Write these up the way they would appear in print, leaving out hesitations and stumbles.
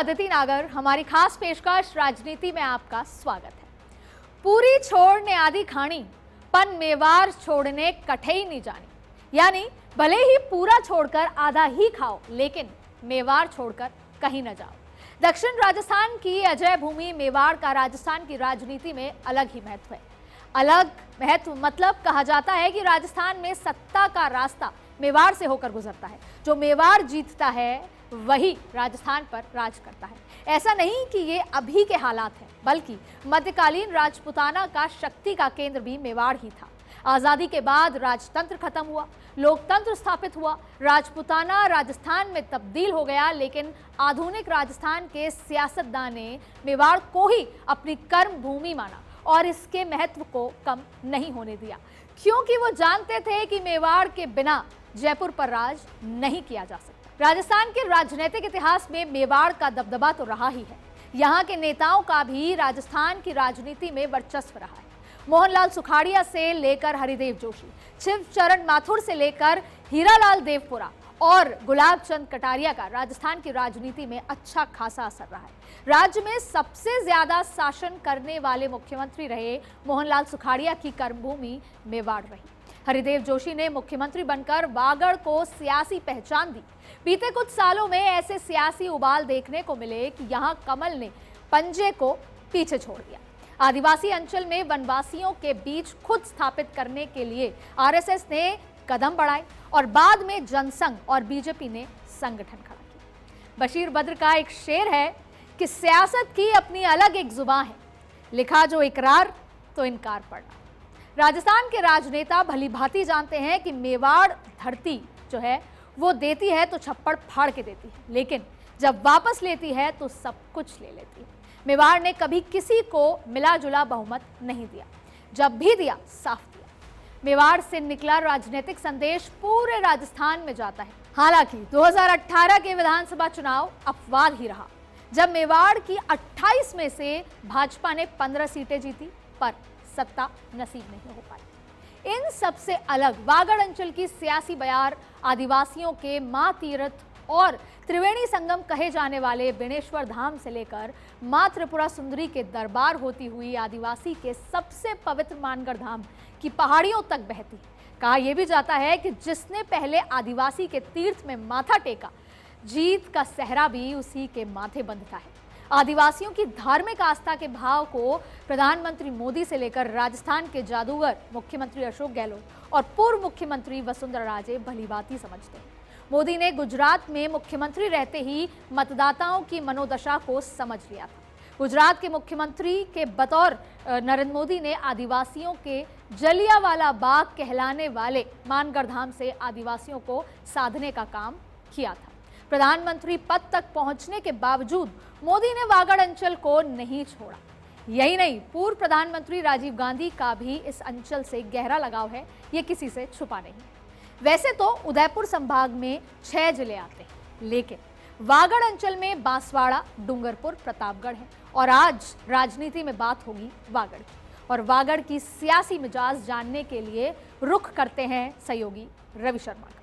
अदिति नागर, हमारी खास पेशकश राजनीति में आपका स्वागत है। पूरी छोड़ने आदि खानी, पन मेवाड़ छोड़ने कठई नहीं जानी। यानी भले ही पूरा छोड़कर आधा ही खाओ, लेकिन मेवाड़ छोड़कर कहीं न जाओ। दक्षिण राजस्थान की अजय भूमि मेवाड़ का राजस्थान की राजनीति में अलग ही महत्व है। अलग महत्व मतलब कहा जाता है कि राजस्थान में सत्ता का रास्ता मेवाड़ से होकर गुजरता है। जो मेवाड़ जीतता है वही राजस्थान पर राज करता है। ऐसा नहीं कि ये अभी के हालात हैं, बल्कि मध्यकालीन राजपूताना का शक्ति का केंद्र भी मेवाड़ ही था। आजादी के बाद राजतंत्र खत्म हुआ, लोकतंत्र स्थापित हुआ, राजपूताना राजस्थान में तब्दील हो गया। लेकिन आधुनिक राजस्थान के सियासतदान ने मेवाड़ को ही अपनी कर्म भूमि माना और इसके महत्व को कम नहीं होने दिया, क्योंकि वो जानते थे कि मेवाड़ के बिना जयपुर पर राज नहीं किया जा सकता। राजस्थान के राजनीतिक इतिहास में मेवाड़ का दबदबा तो रहा ही है। यहाँ के नेताओं का भी राजस्थान की राजनीति में वर्चस्व रहा है। मोहनलाल सुखाड़िया से लेकर हरिदेव जोशी, शिवचरण माथुर से लेकर हीरालाल देवपुरा और गुलाब चंद कटारिया का राजस्थान की राजनीति में अच्छा खासा असर रहा है। राज्य में सबसे ज्यादा शासन करने वाले मुख्यमंत्री रहे मोहनलाल सुखाड़िया की कर्मभूमि मेवाड़ रही। हरिदेव जोशी ने मुख्यमंत्री बनकर वागड़ को सियासी पहचान दी। बीते कुछ सालों में ऐसे सियासी उबाल देखने को मिले कि यहां कमल ने पंजे को पीछे छोड़ दिया। आदिवासी अंचल में वनवासियों के बीच खुद स्थापित करने के लिए आरएसएस ने कदम बढ़ाए और बाद में जनसंघ और बीजेपी ने संगठन खड़ा किया। बशीर बद्र का एक शेर है कि सियासत की अपनी अलग एक जुबान है, लिखा जो इकरार तो इनकार पड़ना। राजस्थान के राजनेता भली भांति जानते हैं कि मेवाड़ धरती जो है वो देती है तो छप्पड़ फाड़ के देती है, लेकिन जब वापस लेती है तो सब कुछ ले लेती है। मेवाड़ ने कभी किसी को मिला जुला बहुमत नहीं दिया, जब भी दिया साफ दिया। मेवाड़ से निकला राजनीतिक संदेश पूरे राजस्थान में जाता है। हालांकि 2018 के विधानसभा चुनाव अपवाद ही रहा, जब मेवाड़ की 28 में से भाजपा ने 15 सीटें जीती, पर सत्ता नसीब नहीं हो पाई। इन सबसे अलग वागड़ अंचल की सियासी बयार आदिवासियों के मां तीर्थ और त्रिवेणी संगम कहे जाने वाले बेणेश्वर धाम से लेकर मां त्रिपुरा सुंदरी के दरबार होती हुई आदिवासी के सबसे पवित्र मानगढ़ धाम की पहाड़ियों तक बहती। कहा यह भी जाता है कि जिसने पहले आदिवासी के तीर्थ में माथा टेका, जीत का सहरा भी उसी के माथे बंधता है। आदिवासियों की धार्मिक आस्था के भाव को प्रधानमंत्री मोदी से लेकर राजस्थान के जादूगर मुख्यमंत्री अशोक गहलोत और पूर्व मुख्यमंत्री वसुंधरा राजे भलीभांति समझते हैं। मोदी ने गुजरात में मुख्यमंत्री रहते ही मतदाताओं की मनोदशा को समझ लिया था। गुजरात के मुख्यमंत्री के बतौर नरेंद्र मोदी ने आदिवासियों के जलियांवाला बाग कहलाने वाले मानगढ़ धाम से आदिवासियों को साधने का काम किया था। प्रधानमंत्री पद तक पहुंचने के बावजूद मोदी ने वागड़ अंचल को नहीं छोड़ा। यही नहीं, पूर्व प्रधानमंत्री राजीव गांधी का भी इस अंचल से गहरा लगाव है, ये किसी से छुपा नहीं। वैसे तो उदयपुर संभाग में 6 जिले आते हैं, लेकिन वागड़ अंचल में बांसवाड़ा, डूंगरपुर, प्रतापगढ़ है। और आज राजनीति में बात होगी वागड़ की, और वागड़ की सियासी मिजाज जानने के लिए रुख करते हैं सहयोगी रवि शर्मा का।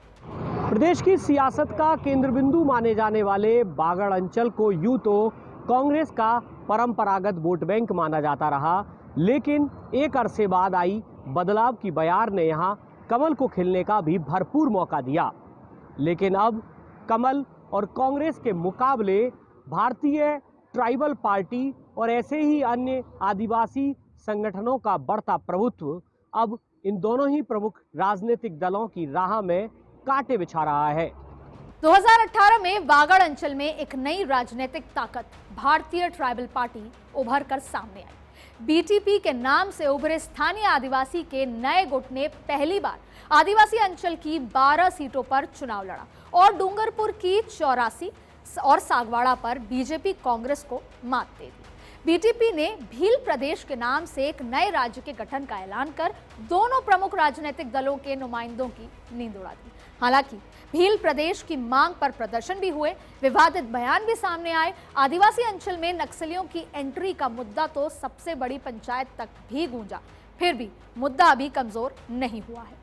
प्रदेश की सियासत का केंद्र बिंदु माने जाने वाले वागड़ अंचल को यूं तो कांग्रेस का परंपरागत वोट बैंक माना जाता रहा, लेकिन एक अरसे बाद आई बदलाव की बयार ने यहां कमल को खिलने का भी भरपूर मौका दिया। लेकिन अब कमल और कांग्रेस के मुकाबले भारतीय ट्राइबल पार्टी और ऐसे ही अन्य आदिवासी संगठनों का बढ़ता प्रभुत्व अब इन दोनों ही प्रमुख राजनीतिक दलों की राह में कांटे बिछा रहा है। 2018 में वागड़ अंचल में एक नई राजनीतिक ताकत भारतीय ट्राइबल पार्टी उभर कर सामने आई। बीटीपी के नाम से उभरे स्थानीय आदिवासी के नए गुट ने पहली बार आदिवासी अंचल की 12 सीटों पर चुनाव लड़ा और डूंगरपुर की 84 और सागवाड़ा पर बीजेपी कांग्रेस को मात दे दी। बीटीपी ने भील प्रदेश के नाम से एक नए राज्य के गठन का ऐलान कर दोनों प्रमुख राजनीतिक दलों के नुमाइंदों की नींद उड़ा दी। हालांकि भील प्रदेश की मांग पर प्रदर्शन भी हुए, विवादित बयान भी सामने आए। आदिवासी अंचल में नक्सलियों की एंट्री का मुद्दा तो सबसे बड़ी पंचायत तक भी गूंजा, फिर भी मुद्दा अभी कमजोर नहीं हुआ है।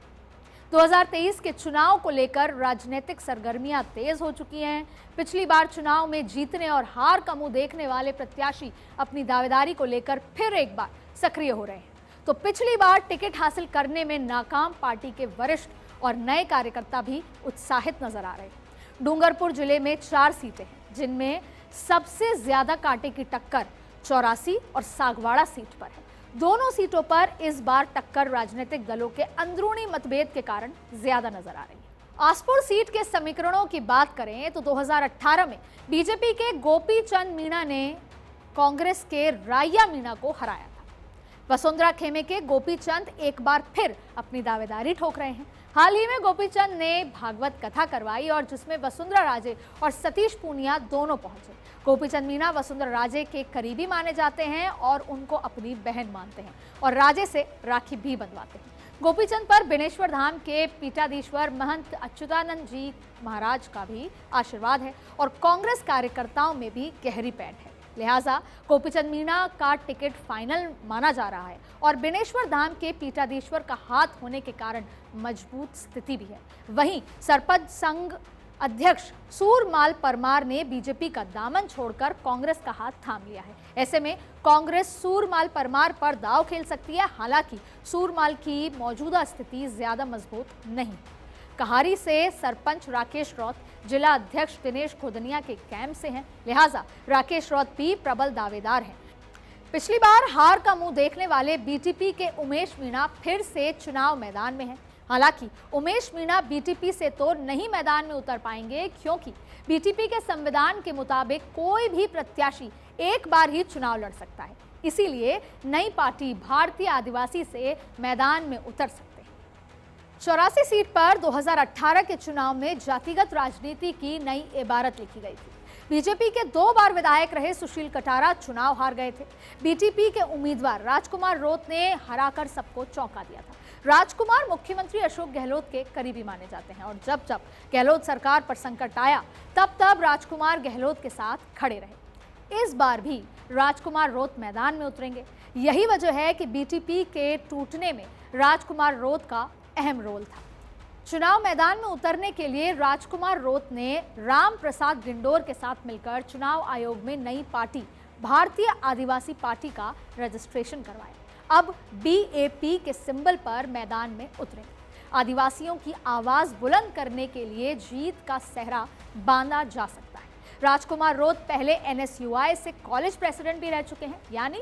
2023 के चुनाव को लेकर राजनीतिक सरगर्मियां तेज हो चुकी हैं। पिछली बार चुनाव में जीतने और हार का मुंह देखने वाले प्रत्याशी अपनी दावेदारी को लेकर फिर एक बार सक्रिय हो रहे हैं। तो पिछली बार टिकट हासिल करने में नाकाम पार्टी के वरिष्ठ और नए कार्यकर्ता भी उत्साहित नजर आ रहे हैं। डूंगरपुर जिले में 4 सीटें हैं, जिनमें सबसे ज्यादा कांटे की टक्कर 84 और सागवाड़ा सीट पर है। दोनों सीटों पर इस बार टक्कर राजनीतिक दलों के अंदरूनी मतभेद के कारण ज्यादा नजर आ रही है। आसपुर सीट के समीकरणों की बात करें तो 2018 में बीजेपी के गोपी चंद मीणा ने कांग्रेस के राया मीणा को हराया था। वसुंधरा खेमे के गोपी चंद एक बार फिर अपनी दावेदारी ठोक रहे हैं। हाल ही में गोपी चंद ने भागवत कथा करवाई और जिसमें वसुंधरा राजे और सतीश पूनिया दोनों पहुंचे। गोपी चंद मीणा वसुंधरा राजे के करीबी माने जाते हैं और उनको अपनी बहन मानते हैं और राजे से राखी भी बंधवाते हैं। गोपी चंद पर बेनेश्वर धाम के पीठाधीश्वर महंत अच्युतानंद जी महाराज का भी आशीर्वाद है और कांग्रेस कार्यकर्ताओं में भी गहरी पैठ है। लिहाजा गोपीचंद मीणा का टिकट फाइनल माना जा रहा है और बेनेश्वर धाम के पीठाधीश्वर का हाथ होने के कारण मजबूत स्थिति भी है। वहीं सरपंच संघ अध्यक्ष सूरमाल परमार ने बीजेपी का दामन छोड़कर कांग्रेस का हाथ थाम लिया है। ऐसे में कांग्रेस सूरमाल परमार पर दांव खेल सकती है। हालांकि सूरमाल की मौजूदा स्थिति ज्यादा मजबूत नहीं। कहारी से सरपंच राकेश रौत, जिला अध्यक्ष दिनेश खोदनिया के कैंप से हैं, लिहाजा राकेश रौत भी प्रबल दावेदार हैं। पिछली बार हार का मुंह देखने वाले बीटीपी के उमेश मीणा फिर से चुनाव मैदान में हैं। हालांकि उमेश मीणा बीटीपी से तो नहीं मैदान में उतर पाएंगे, क्योंकि बीटीपी के संविधान के मुताबिक कोई भी प्रत्याशी एक बार ही चुनाव लड़ सकता है। इसीलिए नई पार्टी भारतीय आदिवासी से मैदान में उतर सकते हैं। 84 सीट पर 2018 के चुनाव में जातिगत राजनीति की नई इबारत लिखी गई थी। बीजेपी के 2 बार विधायक रहे सुशील कटारा चुनाव हार गए थे। बीटीपी के उम्मीदवार राजकुमार रोत ने हराकर सबको चौंका दिया था। राजकुमार मुख्यमंत्री अशोक गहलोत के करीबी माने जाते हैं और जब जब गहलोत सरकार पर संकट आया तब तब राजकुमार गहलोत के साथ खड़े रहे। इस बार भी राजकुमार रोत मैदान में उतरेंगे। यही वजह है कि बीटीपी के टूटने में राजकुमार रोत का अहम रोल था। चुनाव मैदान में उतरने के लिए राजकुमार रोत ने राम प्रसाद गिंडोर के साथ मिलकर चुनाव आयोग में नई पार्टी भारतीय आदिवासी पार्टी का रजिस्ट्रेशन करवाया। अब बीएपी के सिंबल पर मैदान में उतरेंगे। आदिवासियों की आवाज बुलंद करने के लिए जीत का सेहरा बांधा जा सकता है। राजकुमार रोत पहले एनएसयूआई से कॉलेज प्रेसिडेंट भी रह चुके हैं, यानी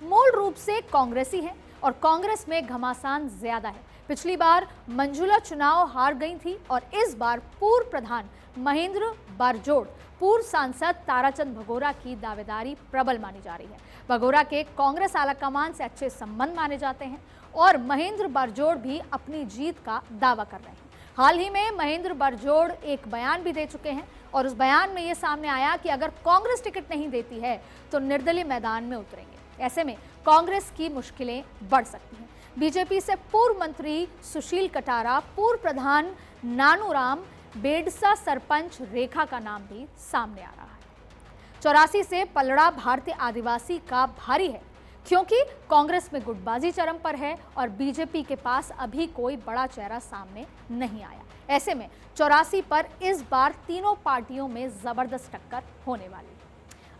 मूल रूप से कांग्रेसी हैं और कांग्रेस में घमासान ज्यादा है। पिछली बार मंजुला चुनाव हार गई थी और इस बार पूर्व प्रधान महेंद्र बरजोड़, पूर्व सांसद ताराचंद भगोरा की दावेदारी प्रबल मानी जा रही है। भगोरा के कांग्रेस आलाकमान से अच्छे संबंध माने जाते हैं और महेंद्र बरजोड़ भी अपनी जीत का दावा कर रहे हैं। हाल ही में महेंद्र बरजोड़ एक बयान भी दे चुके हैं और उस बयान में ये सामने आया कि अगर कांग्रेस टिकट नहीं देती है तो निर्दलीय मैदान में उतरेंगे। ऐसे में कांग्रेस की मुश्किलें बढ़ सकती हैं। बीजेपी से पूर्व मंत्री सुशील कटारा, पूर्व प्रधान नानूराम, बेडसा सरपंच रेखा का नाम भी सामने आ रहा है। 84 से पलड़ा भारतीय आदिवासी का भारी है, क्योंकि कांग्रेस में गुटबाजी चरम पर है और बीजेपी के पास अभी कोई बड़ा चेहरा सामने नहीं आया। ऐसे में 84 पर इस बार तीनों पार्टियों में जबरदस्त टक्कर होने वाली है।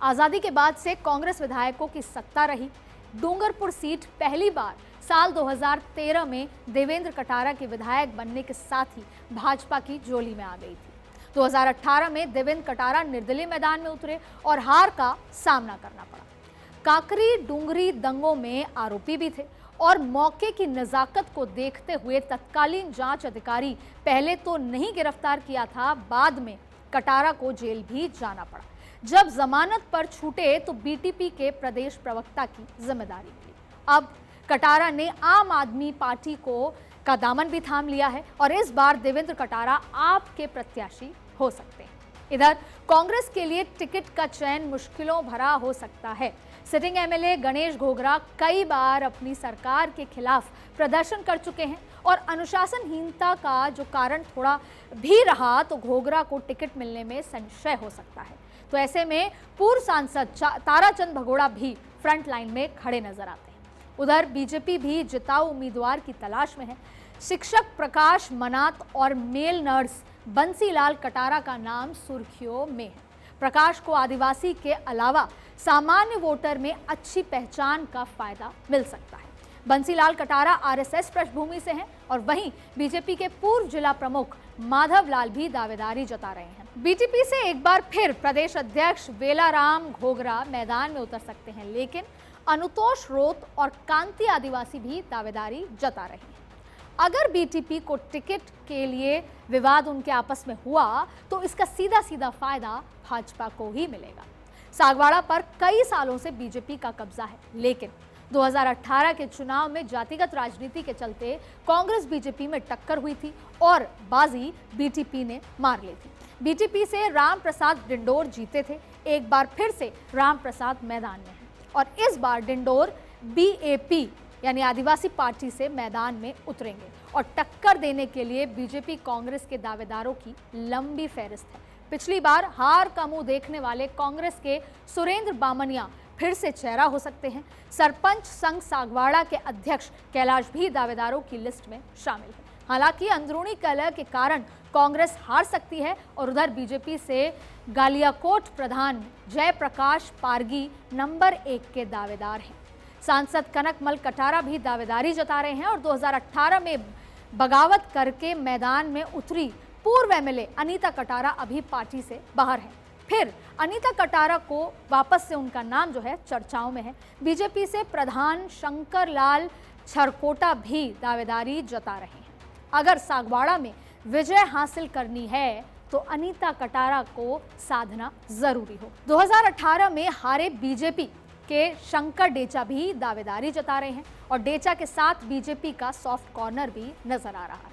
आजादी के बाद से कांग्रेस विधायकों की सत्ता रही। डूंगरपुर सीट पहली बार साल 2013 में देवेंद्र कटारा के विधायक बनने के साथ ही भाजपा की झोली में आ गई थी। 2018 में देवेंद्र कटारा निर्दलीय मैदान में उतरे और हार का सामना करना पड़ा। काकरी डूंगरी दंगों में आरोपी भी थे और मौके की नजाकत को देखते हुए तत्कालीन जांच अधिकारी पहले तो नहीं गिरफ्तार किया था, बाद में कटारा को जेल भी जाना पड़ा। जब जमानत पर छूटे तो बीटीपी के प्रदेश प्रवक्ता की जिम्मेदारी मिली। अब कटारा ने आम आदमी पार्टी का दामन भी थाम लिया है और इस बार देवेंद्र कटारा आपके प्रत्याशी हो सकते हैं। इधर कांग्रेस के लिए टिकट का चयन मुश्किलों भरा हो सकता है। सिटिंग एमएलए गणेश घोगरा कई बार अपनी सरकार के खिलाफ प्रदर्शन कर चुके हैं और अनुशासनहीनता का जो कारण थोड़ा भी रहा तो घोगरा को टिकट मिलने में संशय हो सकता है। तो ऐसे में पूर्व सांसद ताराचंद भगोड़ा भी फ्रंट लाइन में खड़े नजर आते हैं। उधर बीजेपी भी जिताऊ उम्मीदवार की तलाश में है। शिक्षक प्रकाश मनात और मेल नर्स बंसीलाल कटारा का नाम सुर्खियों में है। प्रकाश को आदिवासी के अलावा सामान्य वोटर में अच्छी पहचान का फायदा मिल सकता है। बंसीलाल कटारा आरएसएस पृष्ठभूमि से हैं और वहीं बीजेपी के पूर्व जिला प्रमुख माधव लाल भी दावेदारी जता रहे हैं। बीटीपी से एक बार फिर प्रदेश अध्यक्ष वेलाराम घोगरा मैदान में उतर सकते हैं, लेकिन अनुतोष रोत और कांति आदिवासी भी दावेदारी जता रहे हैं। अगर बीटीपी को टिकट के लिए विवाद उनके आपस में हुआ तो इसका सीधा सीधा फायदा भाजपा को ही मिलेगा। सागवाड़ा पर कई सालों से बीजेपी का कब्जा है, लेकिन 2018 के चुनाव में जातिगत राजनीति के चलते कांग्रेस बीजेपी में टक्कर हुई थी और बाजी बीटीपी ने मार ली थी। बीटीपी से राम प्रसाद डिंडोर जीते थे। एक बार फिर से राम प्रसाद मैदान में हैं और इस बार डिंडोर बीएपी यानी आदिवासी पार्टी से मैदान में उतरेंगे और टक्कर देने के लिए बीजेपी कांग्रेस के दावेदारों की लंबी फहरिस्त है। पिछली बार हार का मुंह देखने वाले कांग्रेस के सुरेंद्र बामनिया फिर से चेहरा हो सकते हैं। सरपंच संघ सागवाड़ा के अध्यक्ष कैलाश भी दावेदारों की लिस्ट में शामिल है। हालांकि अंदरूनी कलह के कारण कांग्रेस हार सकती है और उधर बीजेपी से गालियाकोट प्रधान जयप्रकाश पारगी नंबर 1 के दावेदार हैं। सांसद कनकमल कटारा भी दावेदारी जता रहे हैं और 2018 में बगावत करके मैदान में उतरी पूर्व एमएलए अनीता कटारा अभी पार्टी से बाहर है। फिर अनीता कटारा को वापस से उनका नाम जो है चर्चाओं में है। बीजेपी से प्रधान शंकर लाल छरकोटा भी दावेदारी जता रहे हैं। अगर सागवाड़ा में विजय हासिल करनी है तो अनीता कटारा को साधना जरूरी हो। 2018 में हारे बीजेपी के शंकर डेचा भी दावेदारी जता रहे हैं और डेचा के साथ बीजेपी का सॉफ्ट कॉर्नर भी नजर आ रहा है।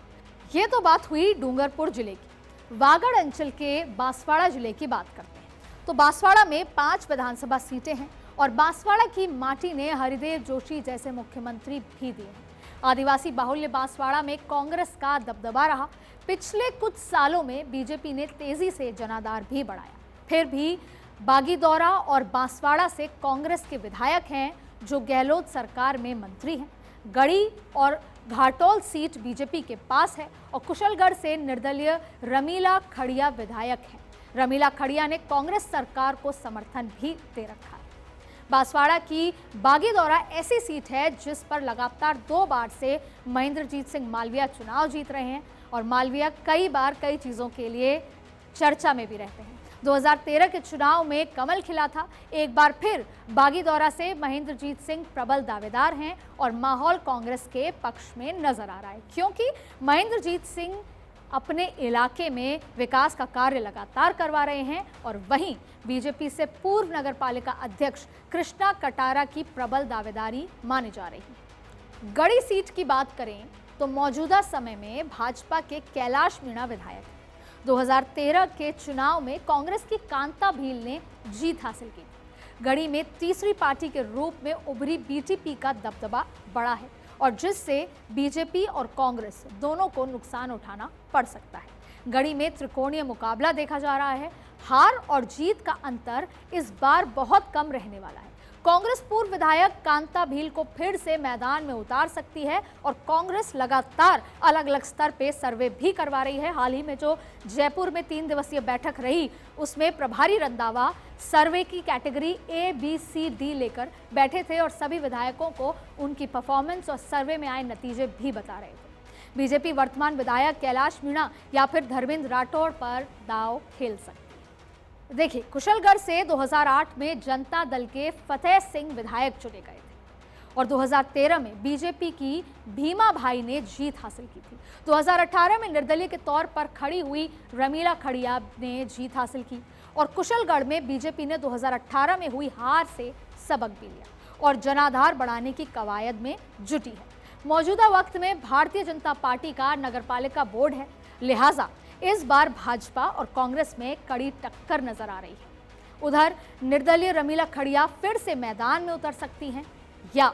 ये तो बात हुई डूंगरपुर जिले की। वागड़ अंचल के बांसवाड़ा जिले की बात करते हैं तो बांसवाड़ा में 5 विधानसभा सीटें हैं और बांसवाड़ा की माटी ने हरिदेव जोशी जैसे मुख्यमंत्री भी दिए हैं। आदिवासी बाहुल्य बांसवाड़ा में कांग्रेस का दबदबा रहा। पिछले कुछ सालों में बीजेपी ने तेजी से जनाधार भी बढ़ाया। फिर भी बागीदौरा और बांसवाड़ा से कांग्रेस के विधायक हैं जो गहलोत सरकार में मंत्री हैं। गढ़ी और घाटोल सीट बीजेपी के पास है और कुशलगढ़ से निर्दलीय रमीला खड़िया विधायक हैं। रमीला खड़िया ने कांग्रेस सरकार को समर्थन भी दे रखा है। बांसवाड़ा की बागीदौरा ऐसी सीट है जिस पर लगातार 2 बार से महेंद्रजीत सिंह मालविया चुनाव जीत रहे हैं और मालविया कई बार कई चीज़ों के लिए चर्चा में भी रहते हैं। 2013 के चुनाव में कमल खिला था। एक बार फिर बागीदौरा से महेंद्रजीत सिंह प्रबल दावेदार हैं और माहौल कांग्रेस के पक्ष में नजर आ रहा है, क्योंकि महेंद्रजीत सिंह अपने इलाके में विकास का कार्य लगातार करवा रहे हैं और वहीं बीजेपी से पूर्व नगरपालिका अध्यक्ष कृष्णा कटारा की प्रबल दावेदारी मानी जा रही है। गढ़ी सीट की बात करें तो मौजूदा समय में भाजपा के कैलाश मीणा विधायक 2013 के चुनाव में कांग्रेस की कांता भील ने जीत हासिल की। गढ़ी में तीसरी पार्टी के रूप में उभरी बीटीपी का दबदबा बड़ा है और जिससे बीजेपी और कांग्रेस दोनों को नुकसान उठाना पड़ सकता है। गढ़ी में त्रिकोणीय मुकाबला देखा जा रहा है। हार और जीत का अंतर इस बार बहुत कम रहने वाला है। कांग्रेस पूर्व विधायक कांता भील को फिर से मैदान में उतार सकती है और कांग्रेस लगातार अलग अलग स्तर पे सर्वे भी करवा रही है। हाल ही में जो जयपुर में 3 दिवसीय बैठक रही उसमें प्रभारी रंधावा सर्वे की category A, B, C, D लेकर बैठे थे और सभी विधायकों को उनकी परफॉर्मेंस और सर्वे में आए नतीजे भी बता रहे थे। बीजेपी वर्तमान विधायक कैलाश मीणा या फिर धर्मेंद्र राठौड़ पर दांव खेल सकती है। देखिए, कुशलगढ़ से 2008 में जनता दल के फतेह सिंह विधायक चुने गए थे और 2013 में बीजेपी की भीमा भाई ने जीत हासिल की थी। 2018 में निर्दलीय के तौर पर खड़ी हुई रमीला खड़िया ने जीत हासिल की और कुशलगढ़ में बीजेपी ने 2018 में हुई हार से सबक भी लिया और जनाधार बढ़ाने की कवायद में जुटी है। मौजूदा वक्त में भारतीय जनता पार्टी का नगरपालिका बोर्ड है, लिहाजा इस बार भाजपा और कांग्रेस में कड़ी टक्कर नजर आ रही है। उधर निर्दलीय रमीला खड़िया फिर से मैदान में उतर सकती हैं या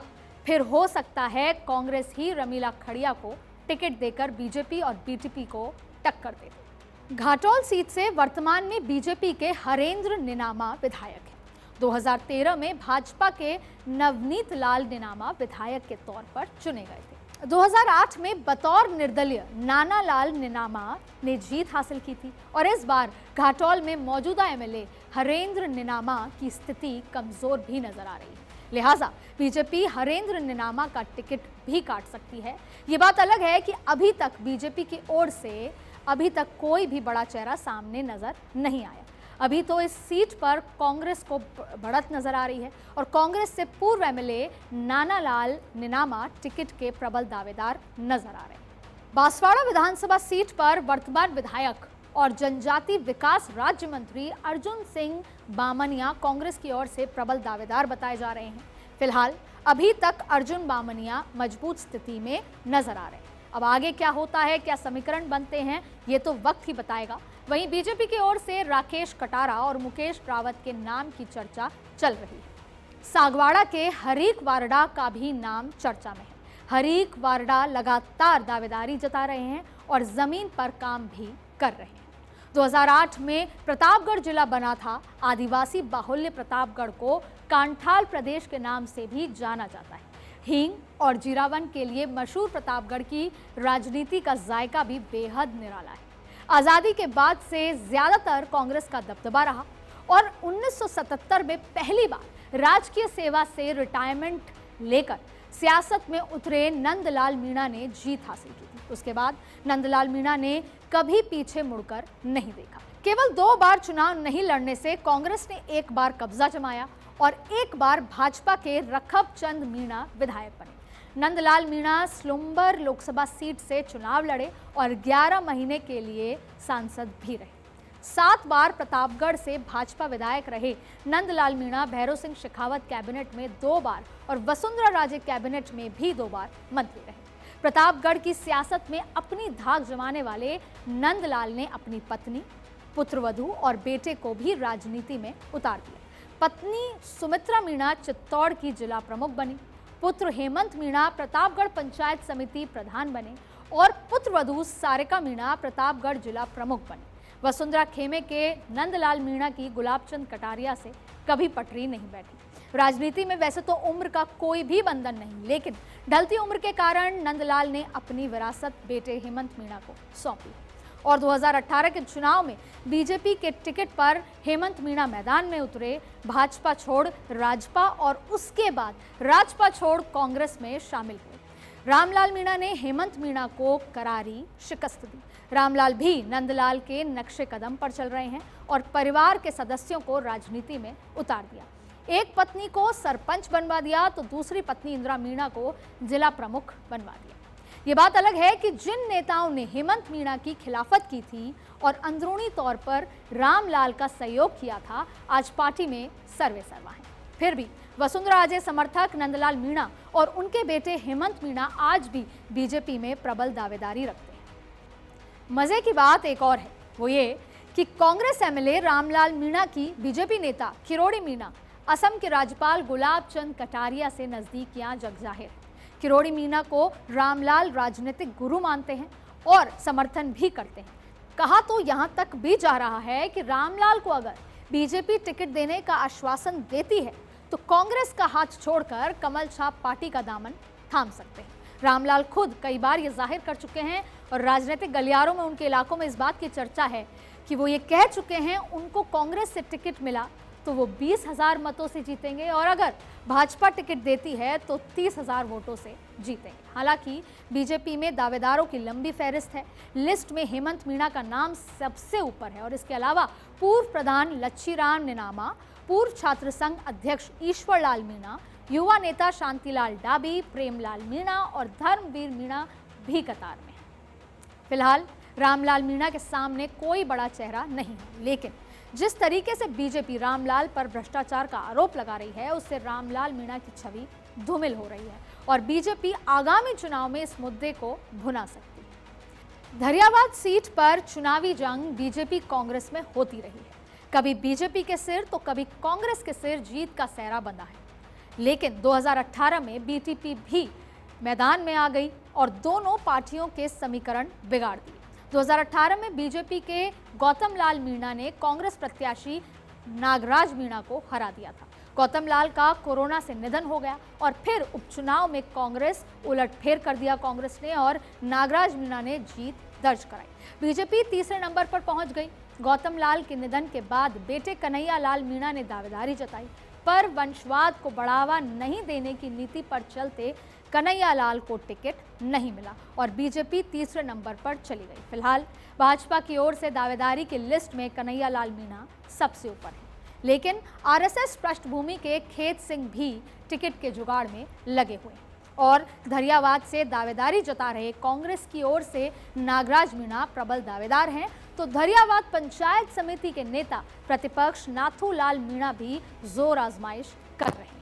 फिर हो सकता है कांग्रेस ही रमीला खड़िया को टिकट देकर बीजेपी और बीटीपी को टक्कर दे। घाटोल सीट से वर्तमान में बीजेपी के हरेंद्र निनामा विधायक हैं। 2013 में भाजपा के नवनीत लाल निनामा विधायक के तौर पर चुने गए थे। 2008 में बतौर निर्दलीय नानालाल निनामा ने जीत हासिल की थी और इस बार घाटोल में मौजूदा एमएलए हरेंद्र निनामा की स्थिति कमजोर भी नजर आ रही है। लिहाजा बीजेपी हरेंद्र निनामा का टिकट भी काट सकती है। ये बात अलग है कि अभी तक बीजेपी की ओर से अभी तक कोई भी बड़ा चेहरा सामने नजर नहीं आया। अभी तो इस सीट पर कांग्रेस को बढ़त नजर आ रही है और कांग्रेस से पूर्व एमएलए नानालाल निनामा टिकट के प्रबल दावेदार नजर आ रहे हैं। बांसवाड़ा विधानसभा सीट पर वर्तमान विधायक और जनजाति विकास राज्य मंत्री अर्जुन सिंह बामनिया कांग्रेस की ओर से प्रबल दावेदार बताए जा रहे हैं। फिलहाल अभी तक अर्जुन बामनिया मजबूत स्थिति में नजर आ रहे हैं। अब आगे क्या होता है, क्या समीकरण बनते हैं, ये तो वक्त ही बताएगा। वहीं बीजेपी की ओर से राकेश कटारा और मुकेश रावत के नाम की चर्चा चल रही है। सागवाड़ा के हरीक वारडा का भी नाम चर्चा में है। हरीक वारडा लगातार दावेदारी जता रहे हैं और जमीन पर काम भी कर रहे हैं। 2008 में प्रतापगढ़ जिला बना था। आदिवासी बाहुल्य प्रतापगढ़ को कांठाल प्रदेश के नाम से भी जाना जाता है। हींग और जीरावन के लिए मशहूर प्रतापगढ़ की राजनीति का जायका भी बेहद निराला है। आज़ादी के बाद से ज्यादातर कांग्रेस का दबदबा रहा और 1977 में पहली बार राजकीय सेवा से रिटायरमेंट लेकर सियासत में उतरे नंदलाल मीणा ने जीत हासिल की थी। उसके बाद नंदलाल मीणा ने कभी पीछे मुड़कर नहीं देखा। केवल 2 बार चुनाव नहीं लड़ने से कांग्रेस ने एक बार कब्जा जमाया और एक बार भाजपा के रखब चंद मीणा विधायक बने। नंदलाल मीणा स्लुम्बर लोकसभा सीट से चुनाव लड़े और 11 महीने के लिए सांसद भी रहे। 7 बार प्रतापगढ़ से भाजपा विधायक रहे नंदलाल मीणा भैरव सिंह शेखावत कैबिनेट में 2 बार और वसुंधरा राजे कैबिनेट में भी 2 बार मंत्री रहे। प्रतापगढ़ की सियासत में अपनी धाक जमाने वाले नंदलाल ने अपनी पत्नी, पुत्रवधू और बेटे को भी राजनीति में उतार दिया। पत्नी सुमित्रा मीणा चित्तौड़ की जिला प्रमुख बनी। पुत्र हेमंत मीणा प्रतापगढ़ पंचायत समिति प्रधान बने और पुत्रवधू सारिका मीणा प्रतापगढ़ जिला प्रमुख बने। वसुंधरा खेमे के नंदलाल मीणा की गुलाबचंद कटारिया से कभी पटरी नहीं बैठी। राजनीति में वैसे तो उम्र का कोई भी बंधन नहीं, लेकिन ढलती उम्र के कारण नंदलाल ने अपनी विरासत बेटे हेमंत मीणा को सौंपी और 2018 के चुनाव में बीजेपी के टिकट पर हेमंत मीणा मैदान में उतरे। भाजपा छोड़ राजपा और उसके बाद राजपा छोड़ कांग्रेस में शामिल हुए। रामलाल मीणा ने हेमंत मीणा को करारी शिकस्त दी। रामलाल भी नंदलाल के नक्शे कदम पर चल रहे हैं और परिवार के सदस्यों को राजनीति में उतार दिया। एक पत्नी को सरपंच बनवा दिया तो दूसरी पत्नी इंदिरा मीणा को जिला प्रमुख बनवा दिया। ये बात अलग है कि जिन नेताओं ने हेमंत मीणा की खिलाफत की थी और अंदरूनी तौर पर रामलाल का सहयोग किया था, आज पार्टी में सर्वे सर्वा हैं। फिर भी वसुंधरा राजे समर्थक नंदलाल मीणा और उनके बेटे हेमंत मीणा आज भी बीजेपी में प्रबल दावेदारी रखते हैं। मजे की बात एक और है, वो ये कि कांग्रेस एमएलए रामलाल मीणा की बीजेपी नेता किरोड़ी मीणा असम के राज्यपाल गुलाब चंद कटारिया से नजदीकियां जगजाहिर है। किरोड़ी मीणा को रामलाल राजनीतिक गुरु मानते हैं और समर्थन भी करते हैं। कहा तो यहां तक भी जा रहा है कि रामलाल को अगर बीजेपी टिकट देने का आश्वासन देती है तो कांग्रेस का हाथ छोड़कर कमल छाप पार्टी का दामन थाम सकते हैं। रामलाल खुद कई बार ये जाहिर कर चुके हैं और राजनीतिक गलियारों में उनके इलाकों में इस बात की चर्चा है कि वो ये कह चुके हैं उनको कांग्रेस से टिकट मिला तो वो 20,000 मतों से जीतेंगे और अगर भाजपा टिकट देती है तो 30,000 वोटों से जीतेंगे। हालांकि बीजेपी में दावेदारों की लंबी फहरिस्त है। लिस्ट में हेमंत मीणा का नाम सबसे ऊपर है और इसके अलावा पूर्व प्रधान लच्छीराम निनामा, पूर्व छात्र संघ अध्यक्ष ईश्वरलाल मीणा, युवा नेता शांतिलाल डाबी, प्रेमलाल मीणा और धर्मवीर मीणा भी कतार में है। फिलहाल रामलाल मीणा के सामने कोई बड़ा चेहरा नहीं है, लेकिन जिस तरीके से बीजेपी रामलाल पर भ्रष्टाचार का आरोप लगा रही है उससे रामलाल मीणा की छवि धूमिल हो रही है और बीजेपी आगामी चुनाव में इस मुद्दे को भुना सकती है। धरियावाद सीट पर चुनावी जंग बीजेपी कांग्रेस में होती रही है। कभी बीजेपी के सिर तो कभी कांग्रेस के सिर जीत का सेहरा बंधा है, लेकिन 2018 में बीटीपी भी मैदान में आ गई और दोनों पार्टियों के समीकरण बिगाड़ दिए। 2018 में बीजेपी के गौतम लाल मीणा ने कांग्रेस प्रत्याशी नागराज मीणा को हरा दिया था। गौतम लाल का कोरोना से निधन हो गया और फिर उपचुनाव में कांग्रेस उलटफेर कर दिया कांग्रेस ने और नागराज मीणा ने जीत दर्ज कराई। बीजेपी तीसरे नंबर पर पहुंच गई। गौतम लाल के निधन के बाद बेटे कन्हैया लाल मीणा ने दावेदारी जताई, पर वंशवाद को बढ़ावा नहीं देने की नीति पर चलते कन्हैया लाल को टिकट नहीं मिला और बीजेपी तीसरे नंबर पर चली गई। फिलहाल भाजपा की ओर से दावेदारी की लिस्ट में कन्हैया लाल मीणा सबसे ऊपर है, लेकिन आरएसएस पृष्ठभूमि के खेत सिंह भी टिकट के जुगाड़ में लगे हुए हैं और धरियावाद से दावेदारी जता रहे कांग्रेस की ओर से नागराज मीणा प्रबल दावेदार हैं, तो धरियावाद पंचायत समिति के नेता प्रतिपक्ष नाथू लाल मीणा भी जोर आजमाइश कर रहे हैं।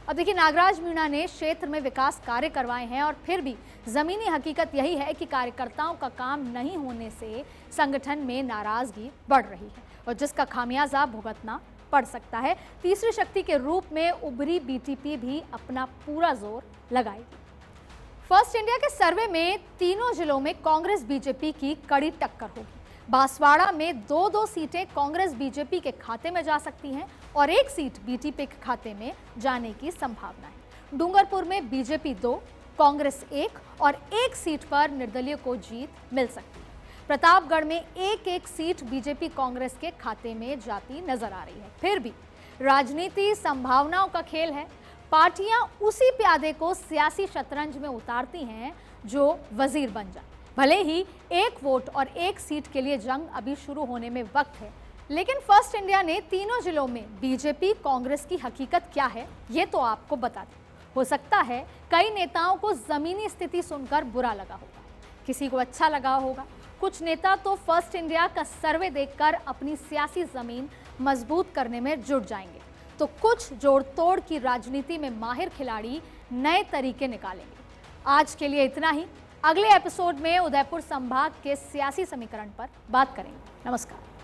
अब देखिए, नागराज मीणा ने क्षेत्र में विकास कार्य करवाए हैं और फिर भी जमीनी हकीकत यही है कि कार्यकर्ताओं का काम नहीं होने से संगठन में नाराजगी बढ़ रही है और जिसका खामियाजा भुगतना पड़ सकता है। तीसरी शक्ति के रूप में उभरी बीटीपी भी अपना पूरा जोर लगाएगी। फर्स्ट इंडिया के सर्वे में तीनों जिलों में कांग्रेस बीजेपी की कड़ी टक्कर होगी। बांसवाड़ा में 2-2 सीटें कांग्रेस बीजेपी के खाते में जा सकती हैं और 1 सीट बीटीपी के खाते में जाने की संभावना है। डूंगरपुर में बीजेपी 2, कांग्रेस 1 और 1 सीट पर निर्दलीय को जीत मिल सकती है। प्रतापगढ़ में 1-1 सीट बीजेपी कांग्रेस के खाते में जाती नजर आ रही है। फिर भी राजनीति संभावनाओं का खेल है। पार्टियां उसी प्यादे को सियासी शतरंज में उतारती हैं जो वजीर बन जाए। भले ही 1 वोट और 1 सीट के लिए जंग अभी शुरू होने में वक्त है, लेकिन फर्स्ट इंडिया ने तीनों जिलों में बीजेपी कांग्रेस की हकीकत क्या है ये तो आपको बता दें। हो सकता है कई नेताओं को जमीनी स्थिति सुनकर बुरा लगा होगा, किसी को अच्छा लगा होगा। कुछ नेता तो फर्स्ट इंडिया का सर्वे देखकर अपनी सियासी जमीन मजबूत करने में जुट जाएंगे, तो कुछ जोड़ तोड़ की राजनीति में माहिर खिलाड़ी नए तरीके निकालेंगे। आज के लिए इतना ही। अगले एपिसोड में उदयपुर संभाग के सियासी समीकरण पर बात करेंगे। नमस्कार।